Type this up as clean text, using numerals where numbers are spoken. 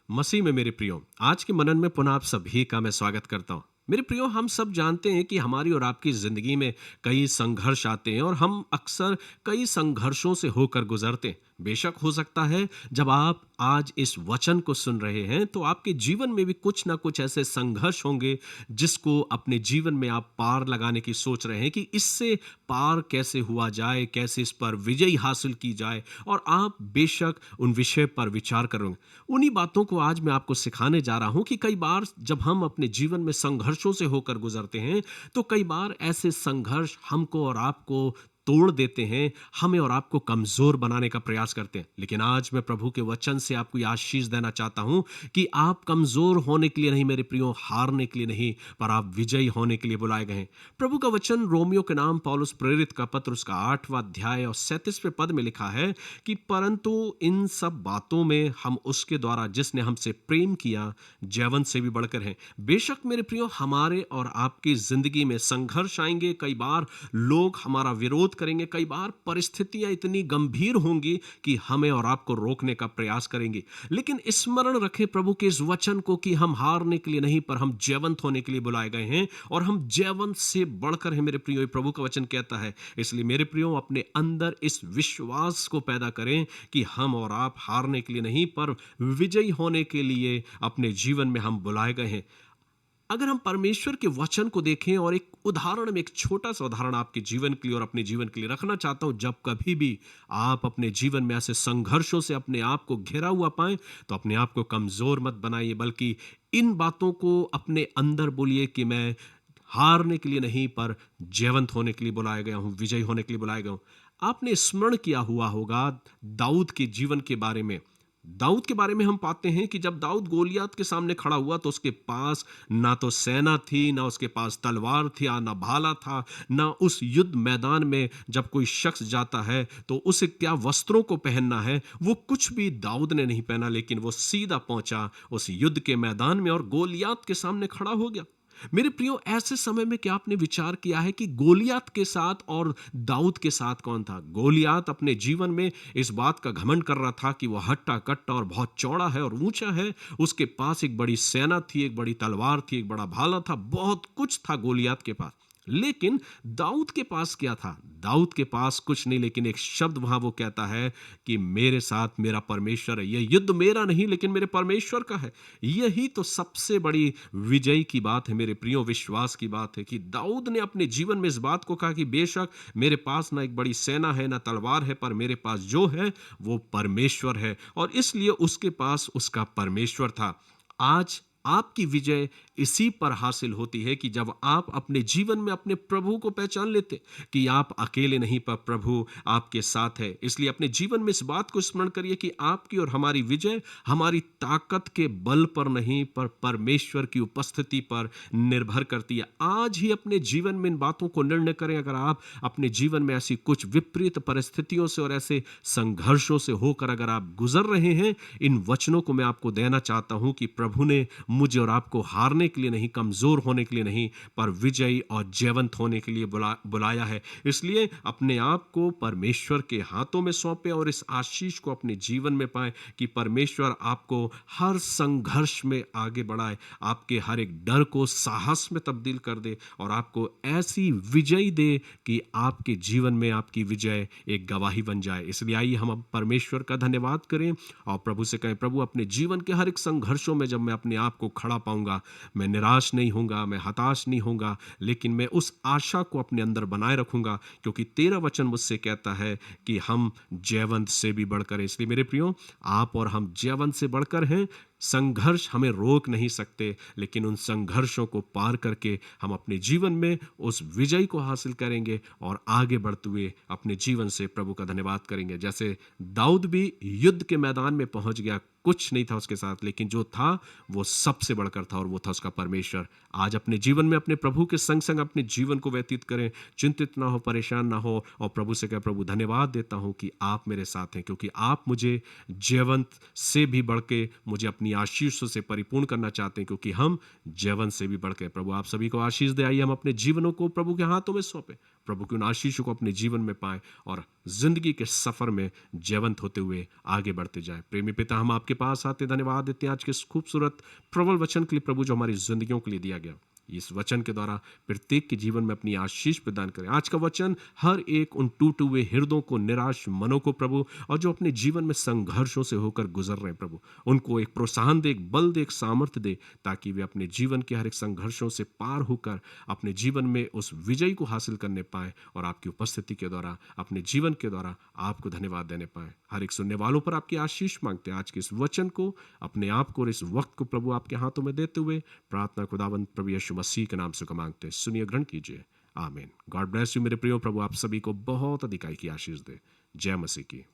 मसीह में मेरे प्रियो, आज के मनन में पुनः आप सभी का मैं स्वागत करता हूँ। मेरे प्रियो, हम सब जानते हैं कि हमारी और आपकी ज़िंदगी में कई संघर्ष आते हैं और हम अक्सर कई संघर्षों से होकर गुजरते हैं। बेशक हो सकता है जब आप आज इस वचन को सुन रहे हैं तो आपके जीवन में भी कुछ ना कुछ ऐसे संघर्ष होंगे जिसको अपने जीवन में आप पार लगाने की सोच रहे हैं कि इससे पार कैसे हुआ जाए, कैसे इस पर विजय हासिल की जाए, और आप बेशक उन विषय पर विचार करोगे। उन्हीं बातों को आज मैं आपको सिखाने जा रहा हूं कि कई बार जब हम अपने जीवन में संघर्षों से होकर गुजरते हैं तो कई बार ऐसे संघर्ष हमको और आपको तोड़ देते हैं, हमें और आपको कमजोर बनाने का प्रयास करते हैं। लेकिन आज मैं प्रभु के वचन से आपको यह आशीष देना चाहता हूं कि आप कमजोर होने के लिए नहीं मेरे प्रियो, हारने के लिए नहीं, पर आप विजयी होने के लिए बुलाए गए हैं। प्रभु का वचन रोमियो के नाम पौलुस प्रेरित का पत्र उसका 8वां अध्याय और 37वें पद में लिखा है कि परंतु इन सब बातों में हम उसके द्वारा जिसने हमसे प्रेम किया जैवन से भी बढ़कर हैं। बेशक मेरे प्रियो, हमारे और आपकी जिंदगी में संघर्ष आएंगे, कई बार लोग हमारा विरोध करेंगे, कई बार परिस्थितियां इतनी गंभीर होंगी कि हमें और आपको रोकने का प्रयास करेंगी। लेकिन स्मरण रखें प्रभु के इस वचन को कि हम हारने के लिए नहीं, पर हम जयवंत होने के लिए बुलाए गए हैं, और हम जयवंत से बढ़कर हैं मेरे प्रियो, प्रभु का वचन कहता है। इसलिए मेरे प्रियो, अपने अंदर इस विश्वास को पैदा करें कि हम और आप हारने के लिए नहीं, पर विजयी होने के लिए अपने जीवन में हम बुलाए गए हैं। अगर हम परमेश्वर के वचन को देखें और एक उदाहरण में, एक छोटा सा उदाहरण आपके जीवन के लिए और अपने जीवन के लिए रखना चाहता हूं, जब कभी भी आप अपने जीवन में ऐसे संघर्षों से अपने आप को घिरा हुआ पाएं तो अपने आप को कमजोर मत बनाइए, बल्कि इन बातों को अपने अंदर बोलिए कि मैं हारने के लिए नहीं, पर जयवंत होने के लिए बुलाया गया हूं, विजयी होने के लिए बुलाया गया हूं। आपने स्मरण किया हुआ होगा दाऊद के जीवन के बारे में। दाऊद के बारे में हम पाते हैं कि जब दाऊद गोलियत के सामने खड़ा हुआ तो उसके पास ना तो सेना थी, ना उसके पास तलवार थी, ना भाला था, ना उस युद्ध मैदान में जब कोई शख्स जाता है तो उसे क्या वस्त्रों को पहनना है, वो कुछ भी दाऊद ने नहीं पहना। लेकिन वो सीधा पहुंचा उस युद्ध के मैदान में और गोलियत के सामने खड़ा हो गया। मेरे प्रियो, ऐसे समय में क्या आपने विचार किया है कि गोलियत के साथ और दाऊद के साथ कौन था? गोलियत अपने जीवन में इस बात का घमंड कर रहा था कि वह हट्टा कट्टा और बहुत चौड़ा है और ऊंचा है। उसके पास एक बड़ी सेना थी, एक बड़ी तलवार थी, एक बड़ा भाला था, बहुत कुछ था गोलियत के पास। लेकिन दाऊद के पास क्या था? दाऊद के पास कुछ नहीं, लेकिन एक शब्द वहां वो कहता है कि मेरे साथ मेरा परमेश्वर है। यह युद्ध मेरा नहीं लेकिन मेरे परमेश्वर का है। यही तो सबसे बड़ी विजय की बात है मेरे प्रियो, विश्वास की बात है कि दाऊद ने अपने जीवन में इस बात को कहा कि बेशक मेरे पास ना एक बड़ी सेना है, ना तलवार है, पर मेरे पास जो है वो परमेश्वर है, और इसलिए उसके पास उसका परमेश्वर था। आज आपकी विजय इसी पर हासिल होती है कि जब आप अपने जीवन में अपने प्रभु को पहचान लेते कि आप अकेले नहीं, पर प्रभु आपके साथ है। इसलिए अपने जीवन में इस बात को स्मरण करिए कि आपकी और हमारी विजय हमारी ताकत के बल पर नहीं, पर परमेश्वर की उपस्थिति पर निर्भर करती है। आज ही अपने जीवन में इन बातों को निर्णय करें। अगर आप अपने जीवन में ऐसी कुछ विपरीत परिस्थितियों से और ऐसे संघर्षों से होकर अगर आप गुजर रहे हैं, इन वचनों को मैं आपको देना चाहता हूं कि प्रभु ने मुझे और आपको हारने के लिए नहीं, कमजोर होने के लिए नहीं, पर विजयी और जयवंत होने के लिए बुलाया है। इसलिए अपने आप को परमेश्वर के हाथों में सौंपे और इस आशीष को अपने जीवन में पाएं कि परमेश्वर आपको हर संघर्ष में आगे बढ़ाए, आपके हर एक डर को साहस में तब्दील कर दे और आपको ऐसी विजय दे कि आपके जीवन में आपकी विजय एक गवाही बन जाए। इसलिए आइए हम अब परमेश्वर का धन्यवाद करें और प्रभु से कहें, प्रभु अपने जीवन के हर एक संघर्षों में जब मैं अपने आप को खड़ा पाऊंगा, मैं निराश नहीं होऊंगा, मैं हताश नहीं होऊंगा, लेकिन मैं उस आशा को अपने अंदर बनाए रखूंगा, क्योंकि तेरा वचन मुझसे कहता है कि हम जयवंत से भी बढ़कर हैं। इसलिए मेरे प्रियो, आप और हम जयवंत से बढ़कर हैं। संघर्ष हमें रोक नहीं सकते, लेकिन उन संघर्षों को पार करके हम अपने जीवन में उस विजय को हासिल करेंगे और आगे बढ़ते हुए अपने जीवन से प्रभु का धन्यवाद करेंगे। जैसे दाऊद भी युद्ध के मैदान में पहुंच गया, कुछ नहीं था उसके साथ, लेकिन जो था वो सबसे बढ़कर था और वो था उसका परमेश्वर। आज अपने जीवन में अपने प्रभु के संग संग अपने जीवन को व्यतीत करें, चिंतित ना हो, परेशान ना हो, और प्रभु से कहें, प्रभु धन्यवाद देता हूं कि आप मेरे साथ हैं, क्योंकि आप मुझे जयवंत से भी बढ़ के मुझे अपनी आशीषों से परिपूर्ण करना चाहते हैं, क्योंकि हम जयवंत से भी बढ़ के। प्रभु आप सभी को आशीष दे। आइए हम अपने जीवनों को प्रभु के हाथों में सौंपे। प्रभु की उन आशीषों को अपने जीवन में पाएं और जिंदगी के सफर में जयवंत होते हुए आगे बढ़ते जाएं। प्रेमी पिता, हम आपके पास आते धन्यवाद देते हैं आज के इस खूबसूरत प्रबल वचन के लिए प्रभु, जो हमारी जिंदगियों के लिए दिया गया। इस वचन के द्वारा प्रत्येक के जीवन में अपनी आशीष प्रदान करें। आज का वचन हर एक उन टूटे हुए हृदयों को, निराश मनों को प्रभु, और जो अपने जीवन में संघर्षों से होकर गुजर रहे हैं प्रभु, उनको एक प्रोत्साहन दे, एक बल दे, एक सामर्थ्य दे, ताकि वे अपने जीवन के हर एक संघर्षों से पार होकर अपने जीवन में उस विजय को हासिल करने पाए और आपकी उपस्थिति के द्वारा, अपने जीवन के द्वारा आपको धन्यवाद देने पाए। हर एक सुनने वालों पर आपकी आशीष मांगते हैं। आज के इस वचन को, अपने आप को और इस वक्त को प्रभु आपके हाथों में देते हुए प्रार्थना खुदावंद प्रभु यीशु मसीह के नाम से को मांगते हैं। सुनिए, ग्रहण कीजिए। आमीन। गॉड ब्लेस यू मेरे प्रियो। प्रभु आप सभी को बहुत अधिकाई की आशीष दे। जय मसीह की।